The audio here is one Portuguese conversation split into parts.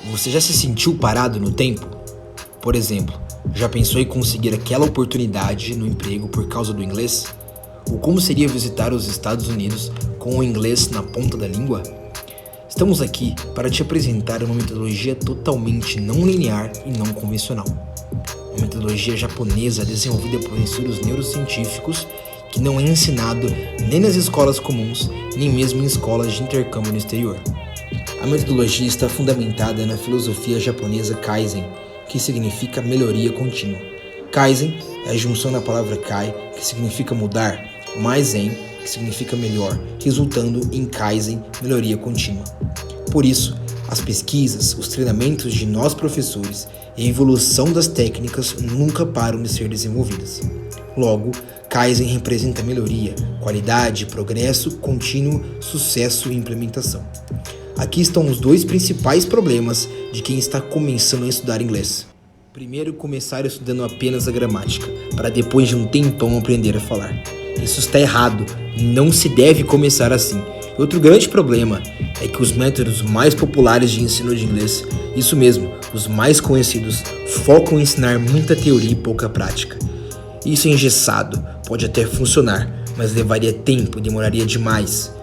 Você já se sentiu parado no tempo? Por exemplo, já pensou em conseguir aquela oportunidade no emprego por causa do inglês? Ou como seria visitar os Estados Unidos com o inglês na ponta da língua? Estamos aqui para te apresentar uma metodologia totalmente não linear e não convencional. Uma metodologia japonesa desenvolvida por estudos neurocientíficos que não é ensinado nem nas escolas comuns, nem mesmo em escolas de intercâmbio no exterior. A metodologia está fundamentada na filosofia japonesa Kaizen, que significa melhoria contínua. Kaizen é a junção da palavra Kai, que significa mudar, mais Zen, que significa melhor, resultando em Kaizen, melhoria contínua. Por isso, as pesquisas, os treinamentos de nós professores e a evolução das técnicas nunca param de ser desenvolvidas. Logo, Kaizen representa melhoria, qualidade, progresso contínuo, sucesso e implementação. Aqui estão os dois principais problemas de quem está começando a estudar inglês. Primeiro, começar estudando apenas a gramática, para depois de um tempão aprender a falar. Isso está errado, não se deve começar assim. Outro grande problema é que os métodos mais populares de ensino de inglês, isso mesmo, os mais conhecidos, focam em ensinar muita teoria e pouca prática. Isso é engessado, pode até funcionar, mas levaria tempo e demoraria demais.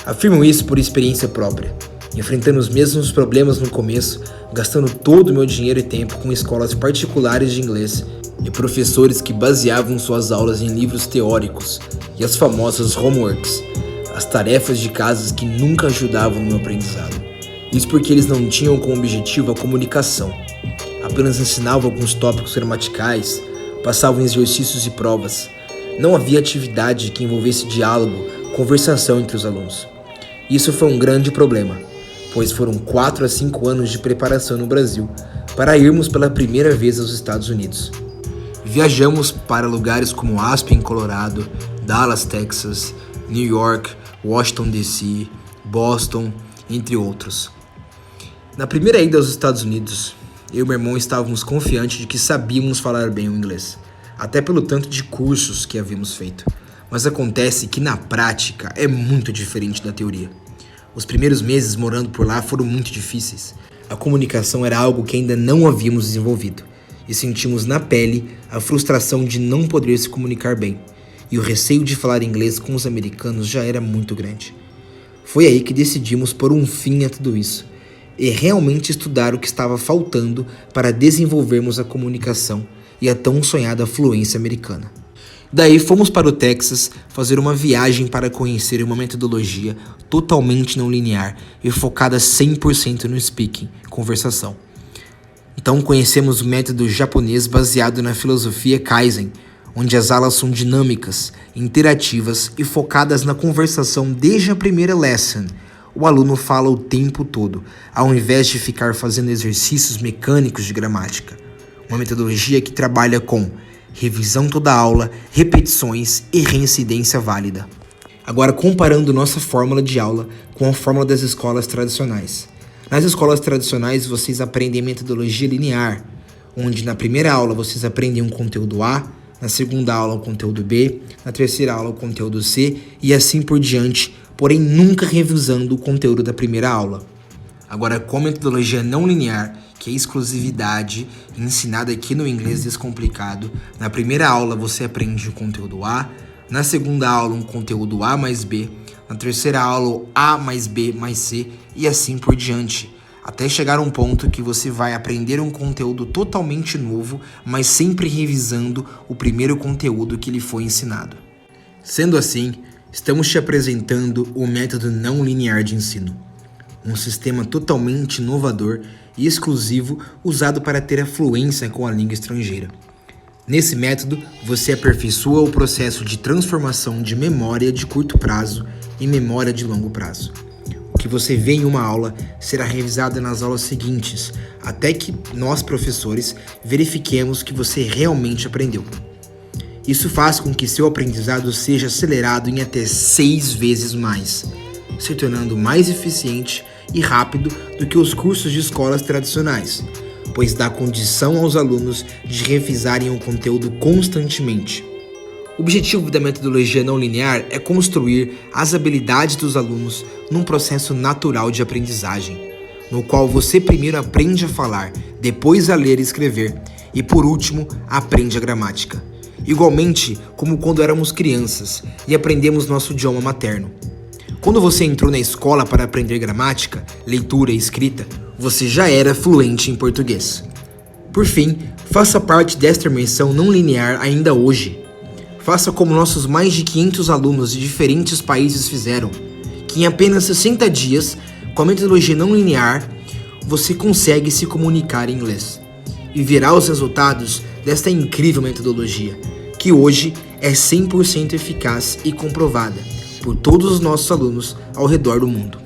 Afirmo isso por experiência própria, enfrentando os mesmos problemas no começo, gastando todo o meu dinheiro e tempo com escolas particulares de inglês e professores que baseavam suas aulas em livros teóricos e as famosas homeworks, as tarefas de casa que nunca ajudavam no meu aprendizado. Isso porque eles não tinham como objetivo a comunicação, apenas ensinavam alguns tópicos gramaticais, passavam exercícios e provas. Não havia atividade que envolvesse diálogo, conversação entre os alunos. Isso foi um grande problema, pois foram 4 a 5 anos de preparação no Brasil para irmos pela primeira vez aos Estados Unidos. Viajamos para lugares como Aspen, Colorado, Dallas, Texas, New York, Washington DC, Boston, entre outros. Na primeira ida aos Estados Unidos, eu e meu irmão estávamos confiantes de que sabíamos falar bem o inglês, até pelo tanto de cursos que havíamos feito. Mas acontece que na prática é muito diferente da teoria. Os primeiros meses morando por lá foram muito difíceis. A comunicação era algo que ainda não havíamos desenvolvido, e sentimos na pele a frustração de não poder se comunicar bem, e o receio de falar inglês com os americanos já era muito grande. Foi aí que decidimos pôr um fim a tudo isso, e realmente estudar o que estava faltando para desenvolvermos a comunicação e a tão sonhada fluência americana. Daí fomos para o Texas fazer uma viagem para conhecer uma metodologia totalmente não linear e focada 100% no speaking, conversação. Então conhecemos o método japonês baseado na filosofia Kaizen, onde as aulas são dinâmicas, interativas e focadas na conversação desde a primeira lesson. O aluno fala o tempo todo, ao invés de ficar fazendo exercícios mecânicos de gramática. Uma metodologia que trabalha com revisão toda a aula, repetições e reincidência válida. Agora, comparando nossa fórmula de aula com a fórmula das escolas tradicionais. Nas escolas tradicionais, vocês aprendem metodologia linear, onde na primeira aula vocês aprendem um conteúdo A, na segunda aula o conteúdo B, na terceira aula o conteúdo C e assim por diante, porém nunca revisando o conteúdo da primeira aula. Agora, com a metodologia não linear, que é exclusividade ensinada aqui no Inglês Descomplicado, na primeira aula você aprende o conteúdo A, na segunda aula um conteúdo A mais B, na terceira aula A mais B mais C e assim por diante, até chegar a um ponto que você vai aprender um conteúdo totalmente novo, mas sempre revisando o primeiro conteúdo que lhe foi ensinado. Sendo assim, estamos te apresentando o método não linear de ensino, um sistema totalmente inovador e exclusivo usado para ter a fluência com a língua estrangeira. Nesse método, você aperfeiçoa o processo de transformação de memória de curto prazo em memória de longo prazo. O que você vê em uma aula será revisado nas aulas seguintes, até que nós, professores, verifiquemos que você realmente aprendeu. Isso faz com que seu aprendizado seja acelerado em até 6 vezes mais, se tornando mais eficiente e rápido do que os cursos de escolas tradicionais, pois dá condição aos alunos de revisarem o conteúdo constantemente. O objetivo da metodologia não linear é construir as habilidades dos alunos num processo natural de aprendizagem, no qual você primeiro aprende a falar, depois a ler e escrever, e por último, aprende a gramática. Igualmente como quando éramos crianças e aprendemos nosso idioma materno. Quando você entrou na escola para aprender gramática, leitura e escrita, você já era fluente em português. Por fim, faça parte desta imersão não linear ainda hoje. Faça como nossos mais de 500 alunos de diferentes países fizeram, que em apenas 60 dias, com a metodologia não linear, você consegue se comunicar em inglês. E verá os resultados desta incrível metodologia, que hoje é 100% eficaz e comprovada por todos os nossos alunos ao redor do mundo.